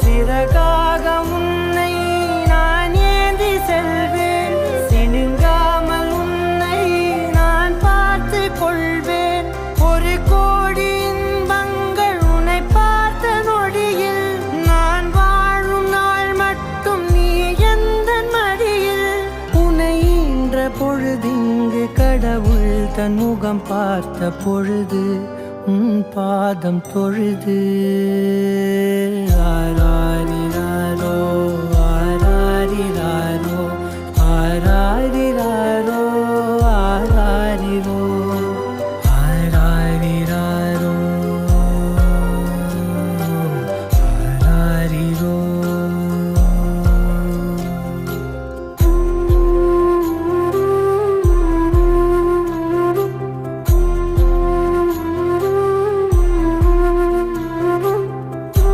சிறகாக உன்னை நான் ஏந்தி செல்வேன், சினுங்காமல் உன்னை நான் பார்த்து கொள்வேன். ஒரு கோடி இன்பங்கள் உன்னை பார்த்த நொடியில், நான் வாழும் நாள் மட்டும் நீ எந்த மடியில். உன்னை ஈன்ற பொழுதிங்கு கடவுள் தன் முகம் பார்த்த பொழுது உன் பாதம் தொழுது